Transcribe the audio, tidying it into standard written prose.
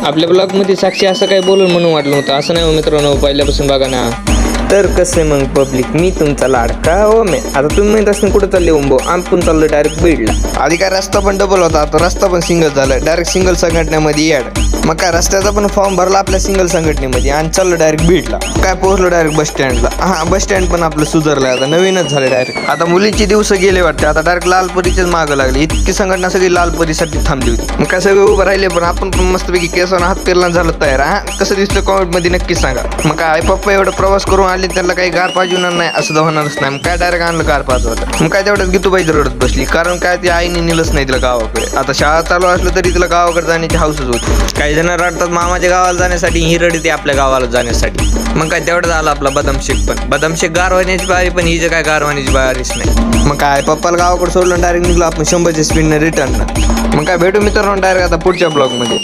आपल्या ब्लॉगमध्ये साक्षी असं काही बोलून म्हणून वाटलं होतं, असं नाही हो मित्रांनो, पहिल्यापासून बघा ना. तर कसं मग पब्लिक, मी तुमचा लाडका ओम्या. आता तुम्ही म्हणत असताना कुठं चालले उंबो, आपण चाललो डायरेक्ट बीडला. आधी काय रस्ता पण डबल होता, आता रस्ता पण सिंगल झाला, डायरेक्ट सिंगल संघटनेमध्ये ॲड. मग काय रस्त्याचा पण फॉर्म भरला आपल्या सिंगल संघटनेमध्ये आणि चाललो डायरेक्ट बीडला. काय पोहोचलो डायरेक्ट बस स्टँडला. हा, बस स्टँड पण आपलं सुधारलंय, आता नवीनच झालं डायरेक्ट. आता मुलींचे दिवस गेले वाटते, आता डायरेक्ट लालपरीचेच मागं लागले. इतकी संघटना सगळी लालपरीसाठी थांबली होती. मग काय सगळे उभं राहिले, पण आपण पण मस्तपैकी केसावर हात पेरला झालं तयार. हा, कसं दिसतं कॉमेंटमध्ये नक्कीच सांगा. मग काय आई पप्पा एवढा प्रवास करून आले, त्यांना काही गार पाजवणार नाही असं तर होणारच नाही. मग काय डायरेक्ट आणलं गार पाजवत. मग काय तेवढ्यात गीतूबाई रडत बसली, कारण काय ती आईने नेलंच नाही तिला गावाकडे. आता शाळा चालू असलं तरी तिला गावाकडे जाण्याची हाऊसच होती. काही जण रडतात मामाच्या गावाला जाण्यासाठी, ही रडते आपल्या गावाला जाण्यासाठी. मग काय तेवढं झालं आपला बदाम शेक पण. बदाम शेक गार होण्याची बारी, पण ही जे काय गार होण्याची बारीच नाही. मग काय पप्पाला गावाकडे सोडलं, डायरेक्ट निघलो आपण 100च्या स्पीडने रिटर्न. मग काय भेटू मित्रांनो डायरेक्ट आता पुढच्या ब्लॉगमध्ये.